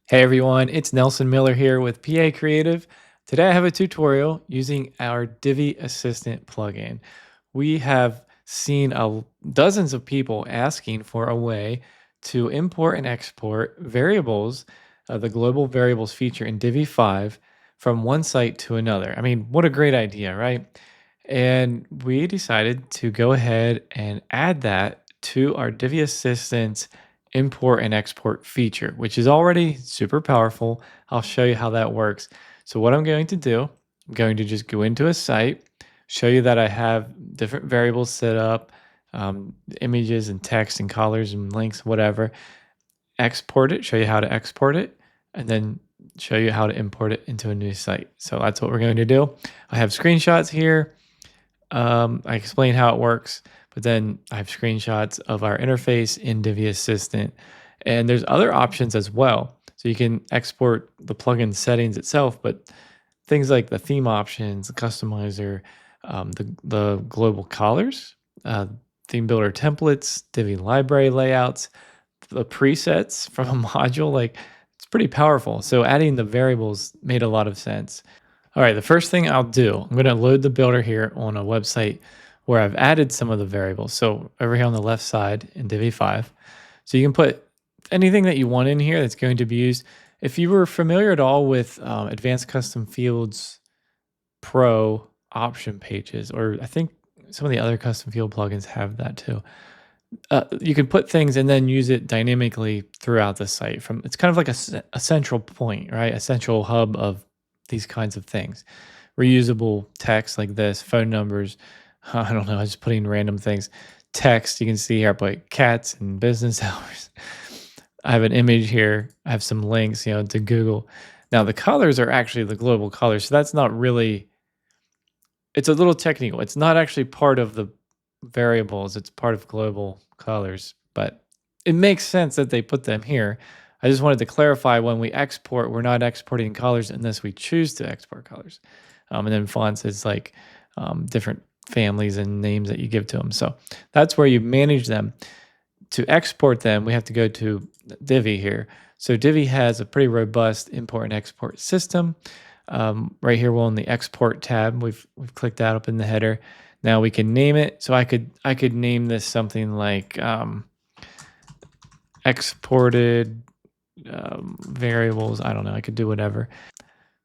Hey everyone, it's Nelson Miller here with PA Creative. Today I have a tutorial using our Divi Assistant plugin. We have seen dozens of people asking for a way to import and export variables, the global variables feature in Divi 5 from one site to another. I mean, what a great idea, right? And we decided to go ahead and add that to our Divi Assistant import and export feature, which is already super powerful. I'll show you how that works. So what I'm going to do, I'm going to just go into a site, show you that I have different variables set up, images and text and colors and links, whatever. Export it, show you how to export it, and then show you how to import it into a new site. So that's what we're going to do. I have screenshots here. I explain how it works, but then I have screenshots of our interface in Divi Assistant. And there's other options as well. So you can export the plugin settings itself, but things like the theme options, the customizer, the global colors, theme builder templates, Divi library layouts, the presets from a module, like it's pretty powerful. So adding the variables made a lot of sense. All right, the first thing I'll do, I'm going to load the builder here on a website where I've added some of the variables. So over here on the left side in Divi 5. So you can put anything that you want in here that's going to be used. If you were familiar at all with Advanced Custom Fields Pro option pages, or I think some of the other custom field plugins have that too. You can put things and then use it dynamically throughout the site. It's kind of like a central point, right? A central hub of these kinds of things. Reusable text like this, phone numbers. I don't know, I just put in random things. Text, you can see here I put cats and business hours. I have an image here. I have some links, to Google. Now the colors are actually the global colors. So that's not really, it's a little technical. It's not actually part of the variables. It's part of global colors, but it makes sense that they put them here. I just wanted to clarify when we export, we're not exporting colors unless we choose to export colors. And then fonts is like different families and names that you give to them. So that's where you manage them. To export them, we have to go to Divi here. So Divi has a pretty robust import and export system. Right here, we're on the export tab. We've clicked that up in the header. Now we can name it. So I could name this something like exported variables. I don't know. I could do whatever.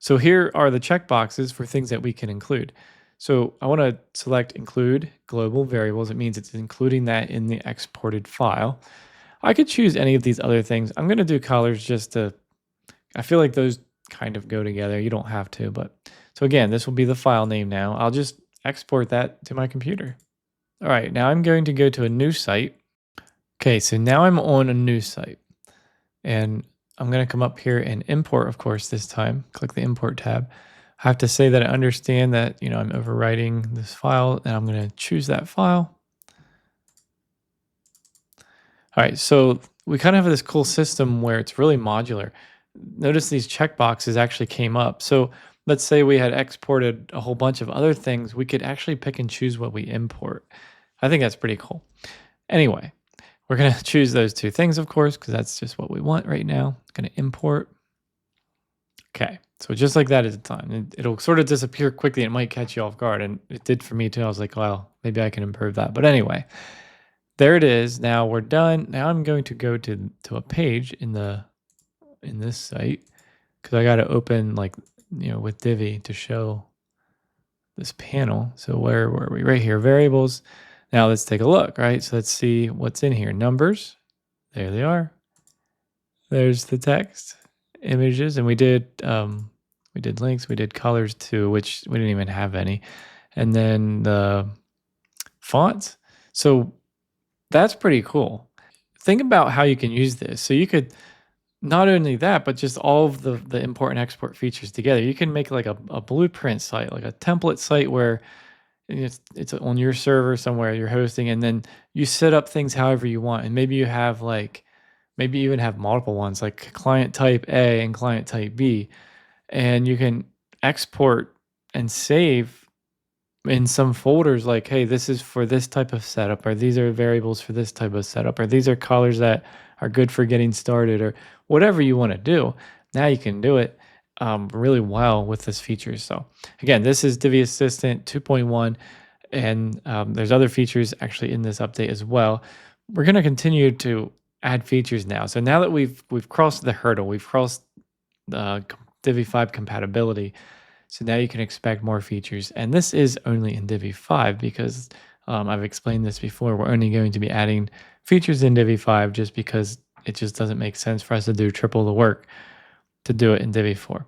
So here are the checkboxes for things that we can include. So I want to select include global variables. It means it's including that in the exported file. I could choose any of these other things. I'm going to do colors I feel like those kind of go together. You don't have to, but so again, this will be the file name now. I'll just export that to my computer. All right, now I'm going to go to a new site. Okay, so now I'm on a new site and I'm going to come up here and import, of course, this time. Click the import tab. I have to say that I understand that, I'm overwriting this file and I'm going to choose that file. All right, so we kind of have this cool system where it's really modular. Notice these checkboxes actually came up. So let's say we had exported a whole bunch of other things. We could actually pick and choose what we import. I think that's pretty cool. Anyway, we're going to choose those two things, of course, because that's just what we want right now. Going to import. Okay, so just like that at a time. It'll sort of disappear quickly. It might catch you off guard, and it did for me too. I was like, well, maybe I can improve that. But anyway, there it is. Now we're done. Now I'm going to go to a page in this site because I got to open with Divi to show this panel. So where were we? Right here, variables. Now let's take a look, right? So let's see what's in here. Numbers, there they are. There's the text, images, and we did links, we did colors too, which we didn't even have any. And then the fonts. So that's pretty cool. Think about how you can use this. So you could not only that, but just all of the import and export features together. You can make like a blueprint site, like a template site where it's on your server somewhere you're hosting, and then you set up things however you want. And maybe you have maybe even have multiple ones like client type A and client type B. And you can export and save in some folders like, hey, this is for this type of setup, or these are variables for this type of setup, or these are colors that are good for getting started or whatever you want to do. Now you can do it really well with this feature. So again, this is Divi Assistant 2.1, and there's other features actually in this update as well. We're going to continue to add features now. So now that we've crossed the hurdle, we've crossed Divi 5 compatibility. So now you can expect more features. And this is only in Divi 5 because I've explained this before. We're only going to be adding features in Divi 5 just because it just doesn't make sense for us to do triple the work to do it in Divi 4.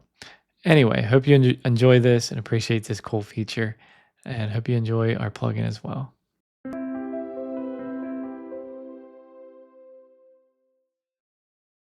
Anyway, hope you enjoy this and appreciate this cool feature, and hope you enjoy our plugin as well.